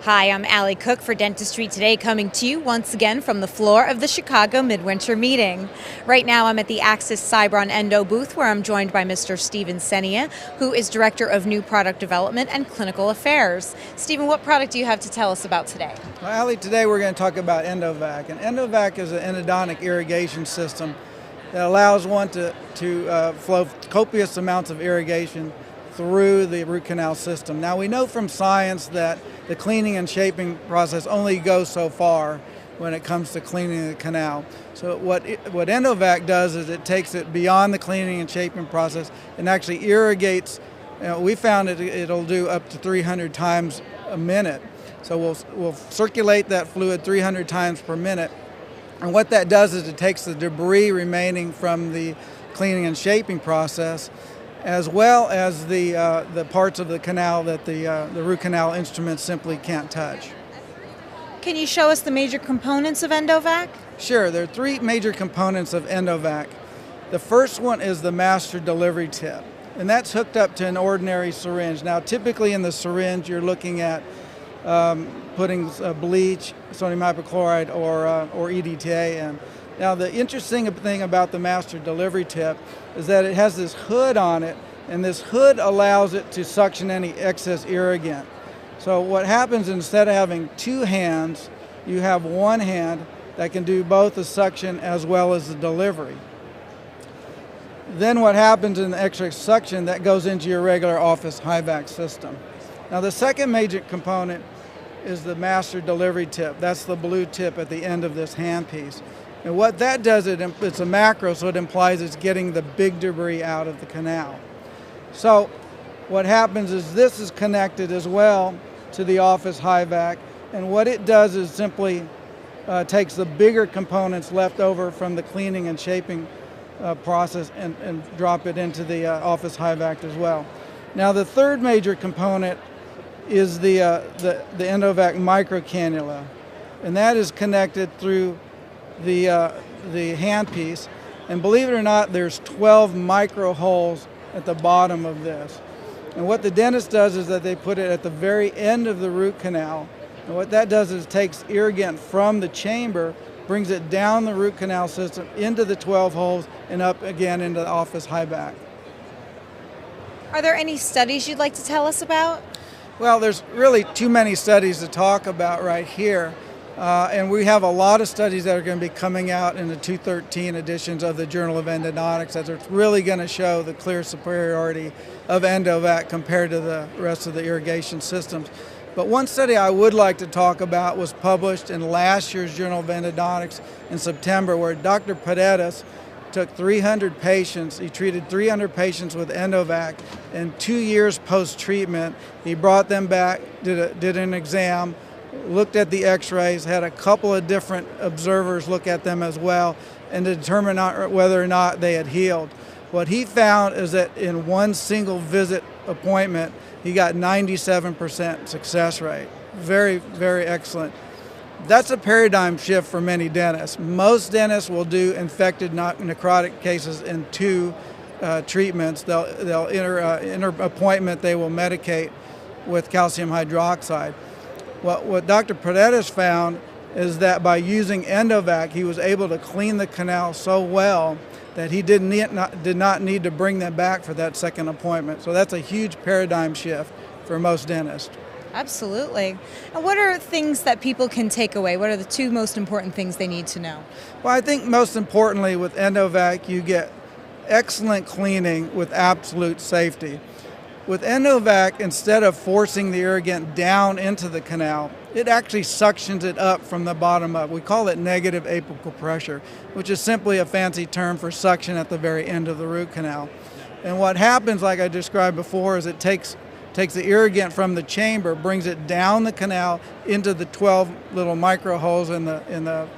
Hi, I'm Allie Cook for Dentistry Today, coming to you once again from the floor of the Chicago Midwinter Meeting. Right now I'm at the Axis Cybron Endo booth where I'm joined by Mr. Stephen Senia, who is Director of New Product Development and Clinical Affairs. Stephen, what product do you have to tell us about today? Well, Allie, today we're going to talk about Endovac. And Endovac is an endodontic irrigation system that allows one to flow copious amounts of irrigation through the root canal system. Now, we know from science that the cleaning and shaping process only goes so far when it comes to cleaning the canal. So what Endovac does is it takes it beyond the cleaning and shaping process and actually irrigates. We found it'll do up to 300 times a minute. So we'll circulate that fluid 300 times per minute. And what that does is it takes the debris remaining from the cleaning and shaping process, as well as the parts of the canal that the root canal instrument simply can't touch. Can you show us the major components of Endovac? Sure, there are three major components of Endovac. The first one is the master delivery tip, and that's hooked up to an ordinary syringe. Now, typically in the syringe, you're looking at putting bleach, sodium hypochlorite, or EDTA in. Now, the interesting thing about the master delivery tip is that it has this hood on it, and this hood allows it to suction any excess irrigant. So what happens, instead of having two hands, you have one hand that can do both the suction as well as the delivery. Then what happens in the extra suction, that goes into your regular office high-vac system. Now, the second major component is the master delivery tip. That's the blue tip at the end of this handpiece. And what that does, it's a macro, so it implies it's getting the big debris out of the canal. So what happens is this is connected as well to the office high-vac, and what it does is simply takes the bigger components left over from the cleaning and shaping process and drop it into the office high-vac as well. Now, the third major component is the Endovac micro cannula, and that is connected through the handpiece, and believe it or not, there's 12 micro holes at the bottom of this. And what the dentist does is that they put it at the very end of the root canal, and what that does is takes irrigant from the chamber, brings it down the root canal system into the 12 holes and up again into the office high-vac. Are there any studies you'd like to tell us about? Well, there's really too many studies to talk about right here. And we have a lot of studies that are going to be coming out in the 213 editions of the Journal of Endodontics that are really going to show the clear superiority of Endovac compared to the rest of the irrigation systems. But one study I would like to talk about was published in last year's Journal of Endodontics in September, where Dr. Paredes took 300 patients. He treated 300 patients with Endovac, and 2 years post-treatment, he brought them back, did an exam, looked at the x-rays, had a couple of different observers look at them as well, and to determine whether or not they had healed. What he found is that in one single visit appointment, he got 97% success rate. Very, very excellent. That's a paradigm shift for many dentists. Most dentists will do infected necrotic cases in two treatments. They'll inter appointment, they will medicate with calcium hydroxide. What Dr. Paredes found is that by using Endovac, he was able to clean the canal so well that he did not need to bring them back for that second appointment. So that's a huge paradigm shift for most dentists. Absolutely. And what are things that people can take away? What are the two most important things they need to know? Well, I think most importantly with Endovac, you get excellent cleaning with absolute safety. With Endovac, instead of forcing the irrigant down into the canal, it actually suctions it up from the bottom up. We call it negative apical pressure, which is simply a fancy term for suction at the very end of the root canal. And what happens, like I described before, is it takes the irrigant from the chamber, brings it down the canal into the 12 little micro holes in the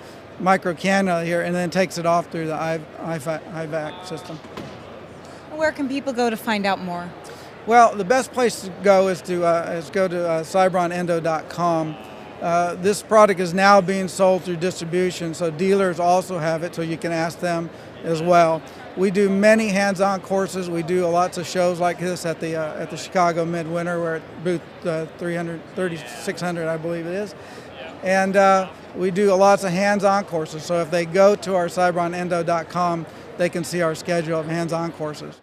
micro cannula here, and then takes it off through the high-vac system. Where can people go to find out more? Well, the best place to go is go to cybronendo.com. This product is now being sold through distribution, so dealers also have it, so you can ask them as well. We do many hands-on courses. We do lots of shows like this at the Chicago Midwinter. We're at booth 3600, I believe it is. And we do lots of hands-on courses. So if they go to our cybronendo.com, they can see our schedule of hands-on courses.